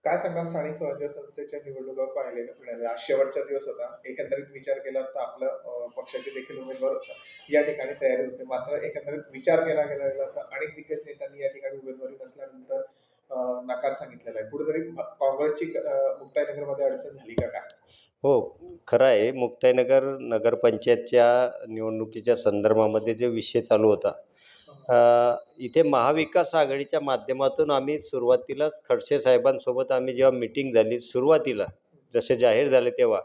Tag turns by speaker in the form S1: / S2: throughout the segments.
S1: काय सांगणार स्थानिक स्वराज्य संस्थेच्या निवडणुका पाहिलेल्या आज शेवटचा दिवस होता. एकंदरीत विचार केला तर आपलं पक्षाचे देखील उमेदवार या ठिकाणी तयारी होते. मात्र एकंदरीत विचार केला गेला तर अनेक दिग्गज नेत्यांनी या ठिकाणी उमेदवारी नसल्यानंतर नकार सांगितलेला आहे. कुठेतरी काँग्रेसची मुक्ताईनगरमध्ये अडचण झाली का काय?
S2: हो, खरं आहे. मुक्ताईनगर नगरपंचायतच्या निवडणुकीच्या संदर्भामध्ये जो विषय चालू होता, इथे महाविकास आघाडीच्या माध्यमातून आम्ही सुरुवातीलाच खडसे साहेबांसोबत आम्ही जेव्हा मीटिंग झाली सुरुवातीला, जसे जाहीर झाले तेव्हा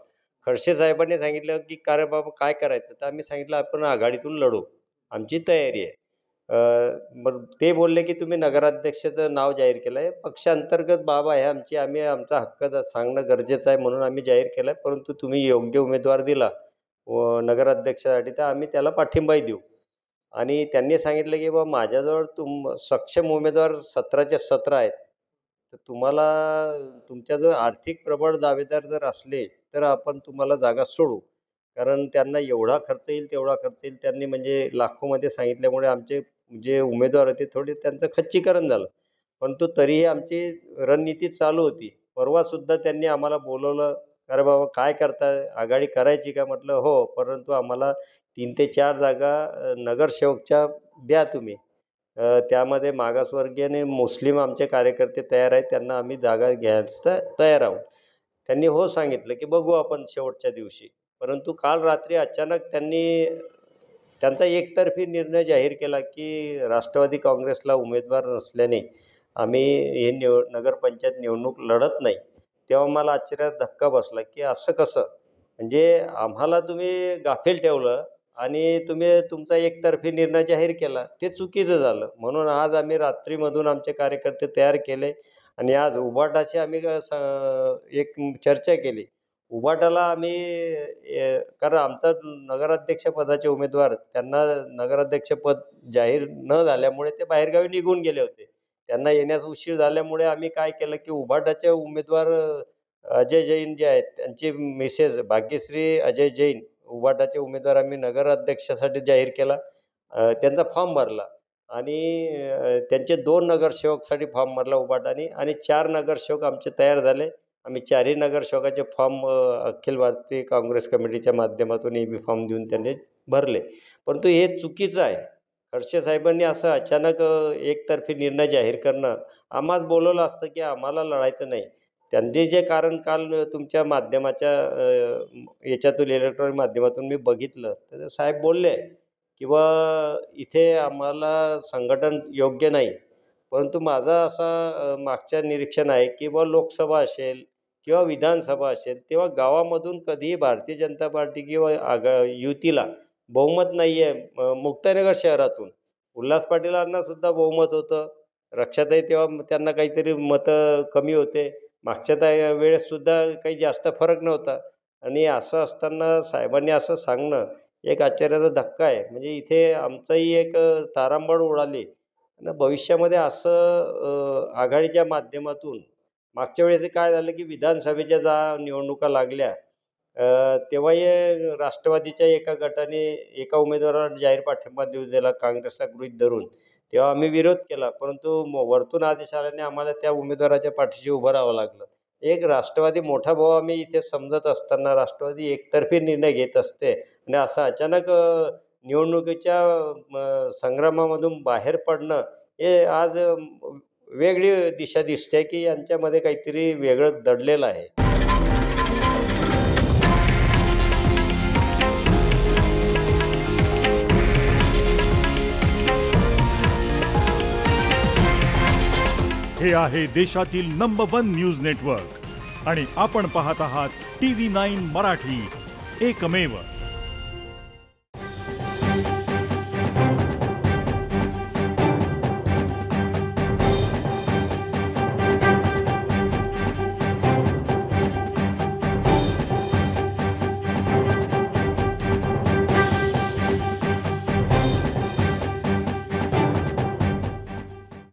S2: खडसे साहेबांनी सांगितलं की "का रे बाबा काय करायचं?" तर आम्ही सांगितलं "आपण आघाडीतून लढू, आमची तयारी आहे." मग ते बोलले की "तुम्ही नगराध्यक्षाचं नाव जाहीर केलं आहे, पक्षांतर्गत बाब आहे आमची, आम्ही आमचा हक्क सांगणं गरजेचं आहे म्हणून आम्ही जाहीर केलं आहे, परंतु तुम्ही योग्य उमेदवार दिला व नगराध्यक्षासाठी तर आम्ही त्याला पाठिंबाही देऊ." आणि त्यांनी सांगितलं की "बा माझ्याजवळ सक्षम उमेदवार 17च्या 17 आहेत. तर तुम्हाला तुमच्याजवळ आर्थिक प्रबळ दावेदार जर असले तर आपण तुम्हाला जागा सोडू." कारण त्यांना एवढा खर्च येईल, तेवढा खर्च येईल त्यांनी म्हणजे लाखोमध्ये सांगितल्यामुळे आमचे जे उमेदवार होते थोडे त्यांचं खच्चीकरण झालं. परंतु तरीही आमची रणनीती चालू होती. परवासुद्धा त्यांनी आम्हाला बोलवलं, "अरे बाबा काय करताय? आघाडी करायची का?" म्हटलं, "हो, परंतु आम्हाला 3 ते 4 जागा नगरसेवकच्या द्या तुम्ही. त्यामध्ये मागासवर्गीय आणि मुस्लिम आमचे कार्यकर्ते तयार आहेत, त्यांना आम्ही जागा घ्यायला तयार आहोत." त्यांनी हो सांगितलं की "बघू आपण शेवटच्या दिवशी." परंतु काल रात्री अचानक त्यांनी त्यांचा एकतर्फी निर्णय जाहीर केला की राष्ट्रवादी काँग्रेसला उमेदवार नसल्याने आम्ही हे नगरपंचायत निवडणूक लढत नाही. तेव्हा मला आश्चर्यात धक्का बसला की असं कसं? म्हणजे आम्हाला तुम्ही गाफील ठेवलं आणि तुम्ही तुमचा एकतर्फी निर्णय जाहीर केला. ते चुकीचं झालं. म्हणून आज आम्ही रात्रीमधून आमचे कार्यकर्ते तयार केले आणि आज उभाटाची आम्ही एक चर्चा केली. उभाटाला आम्ही कारण आमचा नगराध्यक्षपदाचे उमेदवार त्यांना नगराध्यक्षपद जाहीर न झाल्यामुळे ते बाहेरगावी निघून गेले होते. त्यांना येण्यास उशीर झाल्यामुळे आम्ही काय केलं की उभाटाचे उमेदवार अजय जैन जे आहेत त्यांची मिसेस भाग्यश्री अजय जैन उभाटाचे उमेदवार आम्ही नगराध्यक्षासाठी जाहीर केला. त्यांचा फॉर्म भरला आणि त्यांचे 2 नगरसेवकसाठी फॉर्म भरला उभाटाने आणि 4 नगरसेवक आमचे तयार झाले. आम्ही 4ही नगरसेवकाचे फॉर्म अखिल भारतीय काँग्रेस कमिटीच्या माध्यमातून ए-बी फॉर्म देऊन त्यांनी भरले. परंतु हे चुकीचं आहे. खडसे साहेबांनी असं अचानक एकतर्फी निर्णय जाहीर करणं, आम्हास बोलवलं असतं की आम्हाला लढायचं नाही. त्यांनी जे कारण काल तुमच्या माध्यमाच्या याच्यातून इलेक्ट्रॉनिक माध्यमातून मी बघितलं, तर साहेब बोलले की इथे आम्हाला संघटन योग्य नाही. परंतु माझं असं मागच्या निरीक्षण आहे की लोकसभा असेल किंवा विधानसभा असेल, तेव्हा गावामधून कधीही भारतीय जनता पार्टी किंवा युतीला बहुमत नाही आहे. मुक्ताईनगर शहरातून उल्हास पाटीलांनासुद्धा बहुमत होतं. रक्षाताई तेव्हा त्यांना काहीतरी मतं कमी होते. मागच्या वेळेससुद्धा काही जास्त फरक नव्हता आणि असं असताना साहेबांनी असं सांगणं एक आश्चर्याचा धक्का आहे. म्हणजे इथे आमचंही एक तारांबळ उडाली आणि भविष्यामध्ये असं आघाडीच्या माध्यमातून मागच्या वेळेस काय झालं की विधानसभेच्या निवडणुका लागल्या तेव्हाही राष्ट्रवादीच्या एका गटाने एका उमेदवाराला जाहीर पाठिंबा देऊ दिला काँग्रेसला गृहीत धरून. तेव्हा आम्ही विरोध केला. परंतु वरतून आदेश आल्याने आम्हाला त्या उमेदवाराच्या पाठीशी उभं राहावं लागलं. एक राष्ट्रवादी मोठा भाऊ आम्ही इथे समजत असताना राष्ट्रवादी एकतर्फी निर्णय घेत असते आणि असं अचानक निवडणुकीच्या संग्रामामधून बाहेर पडणं हे आज वेगळी दिशा दिसते की यांच्यामध्ये काहीतरी वेगळं दडलेलं आहे.
S3: हे आहे देशातील नंबर 1 न्यूज नेटवर्क आणि आपण पाहत आहात TV9 मराठी, एकमेव.